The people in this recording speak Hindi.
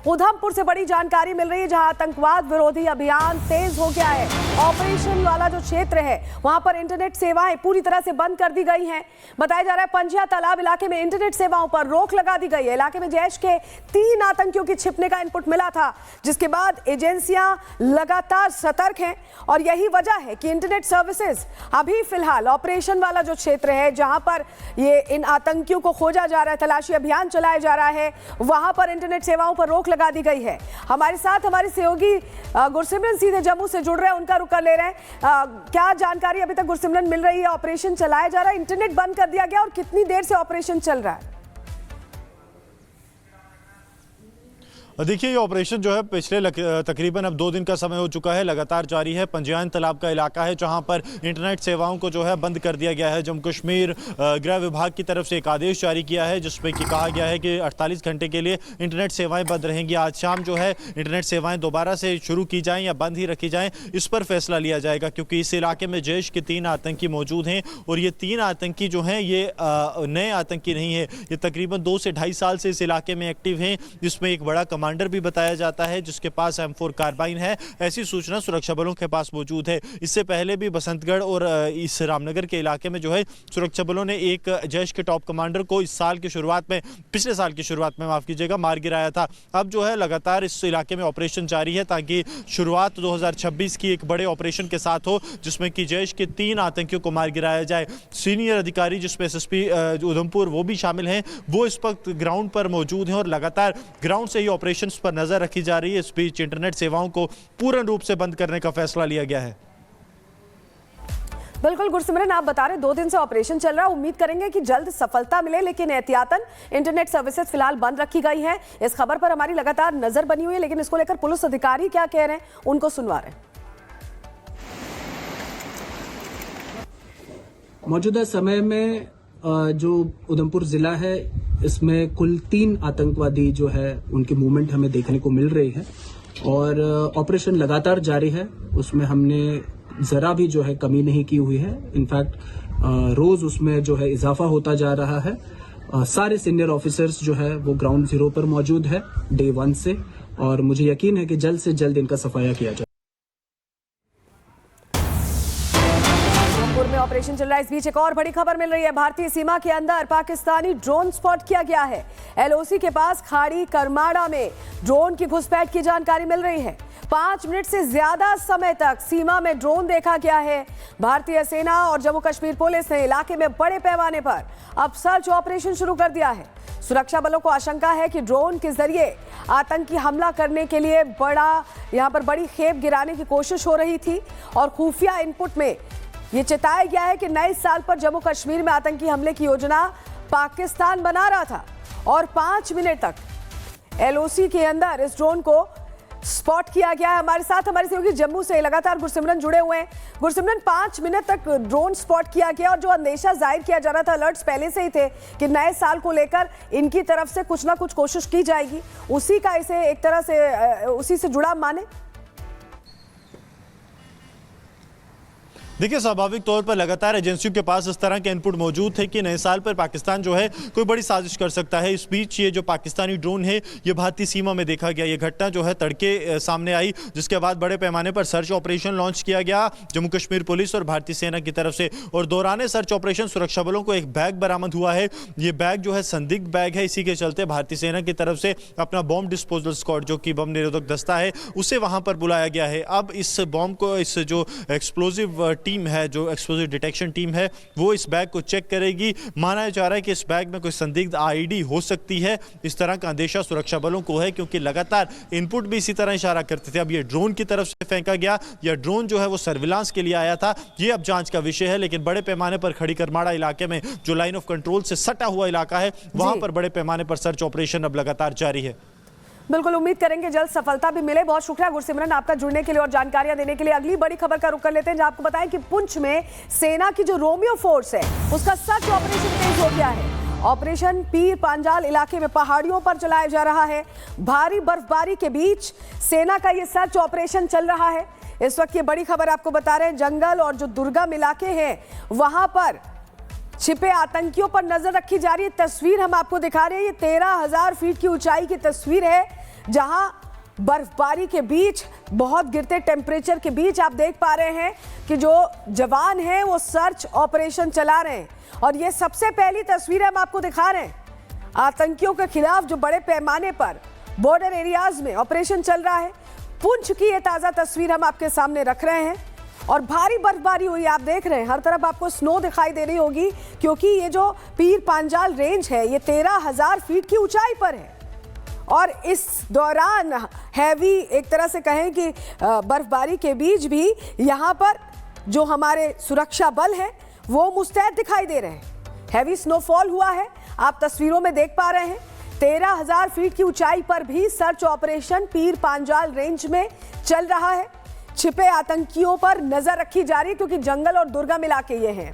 उधमपुर से बड़ी जानकारी मिल रही है, जहां आतंकवाद विरोधी अभियान तेज हो गया है। ऑपरेशन वाला जो क्षेत्र है वहां पर इंटरनेट सेवाएं पूरी तरह से बंद कर दी गई हैं। बताया जा रहा है पंजिया तालाब इलाके में इंटरनेट सेवाओं पर रोक लगा दी गई है। इलाके में जैश के 3 आतंकियों की छिपने का इनपुट मिला था, जिसके बाद एजेंसियां लगातार सतर्क हैं और यही वजह है कि इंटरनेट सर्विसेज अभी फिलहाल ऑपरेशन वाला जो क्षेत्र है जहां पर ये इन आतंकियों को खोजा जा रहा है, तलाशी अभियान चलाया जा रहा है, वहां पर इंटरनेट सेवाओं पर रोक लगा दी गई है। हमारे साथ हमारे सहयोगी गुरसिमरन सीधे जम्मू से जुड़ रहे हैं, उनका रुख कर ले रहे हैं। क्या जानकारी अभी तक गुरसिमरन मिल रही है? ऑपरेशन चलाया जा रहा है, इंटरनेट बंद कर दिया गया और कितनी देर से ऑपरेशन चल रहा है? देखिए, ये ऑपरेशन जो है पिछले तकरीबन अब 2 दिन का समय हो चुका है, लगातार जारी है। पंजियान तालाब का इलाका है जहां पर इंटरनेट सेवाओं को जो है बंद कर दिया गया है। जम्मू कश्मीर गृह विभाग की तरफ से एक आदेश जारी किया है जिसमें कि कहा गया है कि 48 घंटे के लिए इंटरनेट सेवाएं बंद रहेंगी। आज शाम जो है इंटरनेट सेवाएं दोबारा से शुरू की जाएँ या बंद ही रखी जाएँ, इस पर फैसला लिया जाएगा, क्योंकि इस इलाके में जैश के 3 आतंकी मौजूद हैं और ये 3 आतंकी जो हैं ये नए आतंकी नहीं है, ये तकरीबन 2 से ढाई साल से इस इलाके में एक्टिव हैं, जिसमें एक बड़ा कमांडर भी बताया जाता है जिसके पास M4 कार्बाइन है। ऐसी सूचना सुरक्षा बलों के पास मौजूद है। इससे पहले भी बसंतगढ़ और इस रामनगर के इलाके में जो है सुरक्षा बलों ने एक जैश के टॉप कमांडर को इस साल की शुरुआत में, पिछले साल की शुरुआत में माफ कीजिएगा, मार गिराया था। अब जो है लगातार इस इलाके में ऑपरेशन जारी है ताकि शुरुआत 2026 की एक बड़े ऑपरेशन के साथ हो जिसमें कि जैश के 3 आतंकियों को मार गिराया जाए। सीनियर अधिकारी जिसमें SSP उधमपुर वो भी शामिल हैं, वो इस वक्त ग्राउंड पर मौजूद हैं और लगातार ग्राउंड से ही ऑपरेशन पर नजर रखी जा रही है। इस बीच इंटरनेट सेवाओं को पूर्ण रूप से बंद करने का फैसला लिया गया है। बिल्कुल गुरसिमरन, आप बता रहे 2 दिन से ऑपरेशन चल रहा है, उम्मीद करेंगे कि जल्द सफलता मिले, लेकिन एहतियातन इंटरनेट सर्विसेज फिलहाल बंद रखी गई है। इस खबर पर हमारी लगातार नजर बनी हुई है, लेकिन इसको लेकर पुलिस अधिकारी क्या कह रहे हैं उनको सुनवा रहे हैं। मौजूदा समय में जो उधमपुर जिला है इसमें कुल 3 आतंकवादी जो है उनकी मूवमेंट हमें देखने को मिल रही है और ऑपरेशन लगातार जारी है। उसमें हमने जरा भी जो है कमी नहीं की हुई है। इनफैक्ट रोज उसमें जो है इजाफा होता जा रहा है। सारे सीनियर ऑफिसर्स जो है वो ग्राउंड जीरो पर मौजूद है डे 1 से, और मुझे यकीन है कि जल्द से जल्द इनका सफाया किया जाए। में ऑपरेशन चल रहा है, इस बीच एक और बड़ी खबर मिल रही है। भारतीय सीमा के अंदर पाकिस्तानी ड्रोन स्पॉट किया गया है। LOC के पास खाड़ी करमाड़ा में ड्रोन की घुसपैठ की जानकारी मिल रही है। 5 मिनट से ज्यादा समय तक सीमा में ड्रोन देखा गया है। भारतीय सेना और जम्मू कश्मीर पुलिस ने इलाके में बड़े पैमाने पर अब सर्च ऑपरेशन शुरू कर दिया है। सुरक्षा बलों को आशंका है कि ड्रोन के जरिए आतंकी हमला करने के लिए यहां पर बड़ी खेप गिराने की कोशिश हो रही थी और खुफिया इनपुट में ये चेताया गया है कि नए साल पर जम्मू कश्मीर में आतंकी हमले की योजना पाकिस्तान बना रहा था और 5 मिनट तक LOC के अंदर इस ड्रोन को स्पॉट किया गया है। हमारे साथ हमारे सहयोगी जम्मू से लगातार गुरसिमरन जुड़े हुए हैं। गुरसिमरन, 5 मिनट तक ड्रोन स्पॉट किया गया और जो अंदेशा जाहिर किया जा रहा था, अलर्ट्स पहले से ही थे कि नए साल को लेकर इनकी तरफ से कुछ ना कुछ कोशिश की जाएगी, उसी का इसे एक तरह से उसी से जुड़ा माने। देखिए, स्वाभाविक तौर पर लगातार एजेंसियों के पास इस तरह के इनपुट मौजूद थे कि नए साल पर पाकिस्तान जो है कोई बड़ी साजिश कर सकता है। इस बीच ये जो पाकिस्तानी ड्रोन है ये भारतीय सीमा में देखा गया। ये घटना जो है तड़के सामने आई, जिसके बाद बड़े पैमाने पर सर्च ऑपरेशन लॉन्च किया गया जम्मू कश्मीर पुलिस और भारतीय सेना की तरफ से। और दौरान सर्च ऑपरेशन सुरक्षा बलों को एक बैग बरामद हुआ है। ये बैग जो है संदिग्ध बैग है। इसी के चलते भारतीय सेना की तरफ से अपना बॉम्ब डिस्पोजल स्क्वाड, जो कि बम निरोधक दस्ता है, उसे वहां पर बुलाया गया है। अब इस बॉम्ब को, इस जो एक्सप्लोजिव टीम है, जो एक्सप्लोजिव डिटेक्शन टीम है, वो इस बैग को चेक करेगी। माना जा रहा है कि इस बैग में कोई संदिग्ध IED हो सकती है। इस तरह का अंदेशा सुरक्षा बलों को है, क्योंकि लगातार इनपुट भी इसी तरह इशारा करते थे। अब ये ड्रोन की तरफ से फेंका गया या ड्रोन जो है वो सर्विलांस के लिए आया था, ये अब जांच का विषय है। लेकिन बड़े पैमाने पर खड़ी करमाड़ा इलाके में, जो लाइन ऑफ कंट्रोल से सटा हुआ इलाका है, वहां पर बड़े पैमाने पर सर्च ऑपरेशन अब लगातार जारी है। बिल्कुल, उम्मीद करेंगे जल्द सफलता भी मिले। बहुत शुक्रिया गुरसिमरन आपका जुड़ने के लिए और जानकारियां देने के लिए। अगली बड़ी खबर का रुख कर लेते हैं, जहां आपको बताएं कि पुंछ में सेना की जो रोमियो फोर्स है उसका सर्च ऑपरेशन तेज हो गया है। ऑपरेशन पीर पांजाल इलाके में पहाड़ियों पर चलाया जा रहा है। भारी बर्फबारी के बीच सेना का ये सर्च ऑपरेशन चल रहा है। इस वक्त ये बड़ी खबर आपको बता रहे हैं, जंगल और जो दुर्गम इलाके हैं वहां पर छिपे आतंकियों पर नजर रखी जा रही है। तस्वीर हम आपको दिखा रहे हैं, ये 13,000 फीट की ऊंचाई की तस्वीर है जहां बर्फबारी के बीच, बहुत गिरते टेम्परेचर के बीच आप देख पा रहे हैं कि जो जवान हैं वो सर्च ऑपरेशन चला रहे हैं। और ये सबसे पहली तस्वीर हम आपको दिखा रहे हैं आतंकियों के खिलाफ जो बड़े पैमाने पर बॉर्डर एरियाज में ऑपरेशन चल रहा है। पुंछ की ये ताजा तस्वीर हम आपके सामने रख रहे हैं और भारी बर्फबारी हुई आप देख रहे हैं, हर तरफ आपको स्नो दिखाई दे रही होगी क्योंकि ये जो पीर पांजाल रेंज है ये 13,000 फीट की ऊंचाई पर है। और इस दौरान हैवी, एक तरह से कहें कि बर्फबारी के बीच भी यहाँ पर जो हमारे सुरक्षा बल हैं वो मुस्तैद दिखाई दे रहे हैं। हैवी स्नोफॉल हुआ है, आप तस्वीरों में देख पा रहे हैं। 13,000 फीट की ऊंचाई पर भी सर्च ऑपरेशन पीर पांजाल रेंज में चल रहा है। छिपे आतंकियों पर नजर रखी जा रही है क्योंकि जंगल और दुर्गम इलाके ये हैं।